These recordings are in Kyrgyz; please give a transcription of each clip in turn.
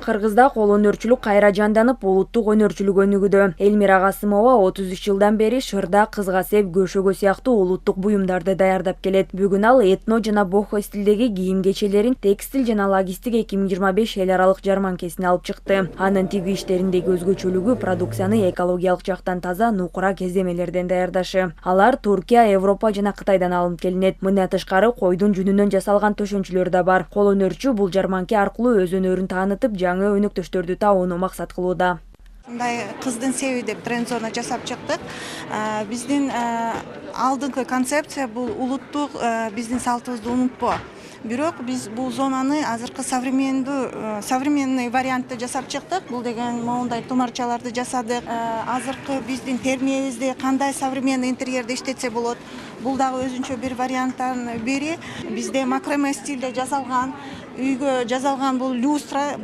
Кыргызда кол өнөрчүлүк кайра жанданып, улуттук өнөрчүлүк өнүгүүдө. Элмира Касымова 33 жылдан бери шырда, кызгасеп, көшөгө сыяктуу улуттук буюмдарды даярдап келет. Бүгүн ал этно жана бохо стилдеги кийим кечелерин текстиль жана логистика 2025 эл аралык жарманкесине алып чыкты. Анын тигүү иштериндеги өзгөчөлүгү продукцияны экологиялык жактан таза, нукура кездемелерден даярдашы. Алар Туркия, Европа жана Кытайдан алынып келинет. Мындан тышкары койдун жүнүнөн жасалган төшөнчүлөр да бар. Кол өнөрчү бул жарманке аркылуу өз өнөрүн таанытып, жаңы өнөктөштөрдү табууну максат кылууда. Мындай кыздын себи деп тренд-зона жасап чыктык. Биздин алдыңкы концепция бул улуттук биздин салтыбызды унутпо. Бирок биз бул зонаны азыркы современный вариантты жасап чыктык. Бул деген моундай тумарчаларды жасадык. Азыркы биздин термиебизде кандай современный интерьерде иштетсе болот. Бул дагы өзүнчө бир варианттан бири. Бизде макраме стилде жасалган, үйгө жасалган бул люстра,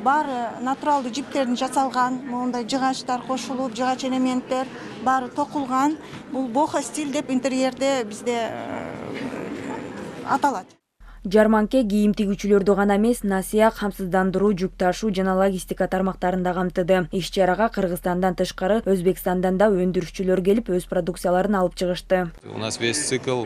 баары натуралдуу жиптерден жасалган, моундай жыгачтар кошулуп, жыгач элементтер баары токулган. Бул бохо стиль деп интерьерде бизде аталат. Жарманке кийим тигүүчүлөрдү гана эмес, насыяк, камсыздандыруу, жүк ташуу жана логистика тармактарын да камтыды. Иш-чарага Кыргызстандан тышкары Өзбекстандан да өндүрүшчүлөр келип, өз продукцияларын алып чыгышты. У нас весь цикл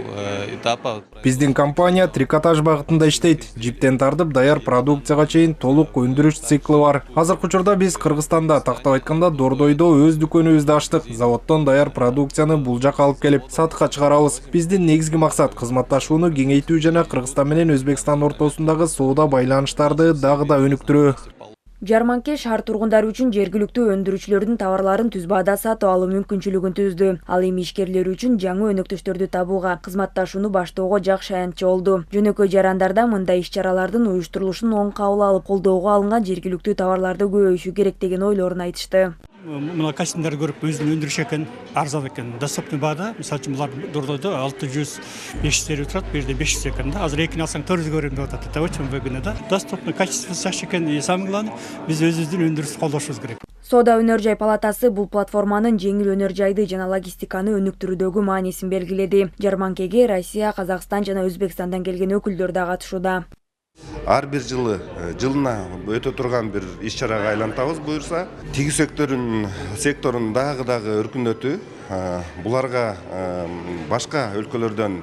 этапа. Биздин компания трикотаж багытында иштейт. Жиптен тартып даяр продукцияга чейин толук өндүрүш циклы бар. Азыркы учурда биз Кыргызстанда, тактап айтканда, Дордойдо өз дүкөнүбүздү ачтык. Заводдон даяр продукцияны бул жака алып келип, сатыкка чыгарабыз. Биздин негизги максат кызматташууну кеңейтүү жана Кыргызстан менен Өзбекстан ортосундагы соода байланыштарды дагы да өнүктүрүү. Жарманке шаар тургундары үчүн жергиликтүү өндүрүүчүлөрдүн товарларын түз баада сатып алуу мүмкүнчүлүгүн түздү. Ал эми ишкерлер үчүн жаңы өнөктөштөрдү табууга, кызматташууну баштоого жакшы аянтчы болду. Жөнөкөй жарандарда мындай иш-чаралардын уюштурулушун оң кабыл алып, колдоого алынган жергиликтүү товарларды көбөйүшү керек деген ойлорун айтышты. Мына костюмдарды көрүп өзүн өндүрүш экен, арзан экен. Доступный баада, мисалы үчүн булар Дордойдо 600-500 евро турат, бу жерде 500 экен да. Азыр экини алсаң 400 берем деп атат. Это очень выгодно да. Доступный, качественный жакшы экен. И самое главное, биз өзүбүздүн өндүрүштү колдошубуз керек. Соода өнөр жай палатасы бул платформанын жеңил өнөр жайды жана логистиканы өнүктүрүүдөгү маанисин белгиледи. Жарманкеге Россия, Казакстан жана Өзбекстандан келген өкүлдөр да катышууда. Ар бир жылына өтө турган бир иш-чарага айлантабыз буюрса. Тигүү секторун дагы өркүндөтүү, буларга башка өлкөлөрдөн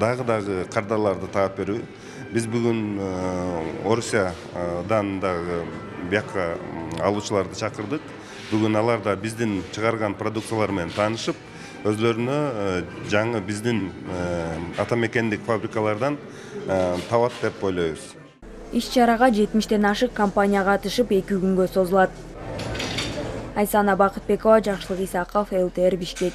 дагы кардарларды таап берүү. Биз бүгүн Орусиядан дагы бияка алуучуларды чакырдык. Бүгүн алар да биздин чыгарган продукциялар менен таанышып, өзлөрүнө жаңы биздин ата мекендик фабрикалардан табат деп ойлойбуз. Иш-чарага 70тен ашык компания катышып 2 күнгө созулат. Айсана Бакытбекова, Жакшылык Исаков, ЛТР Бишкек.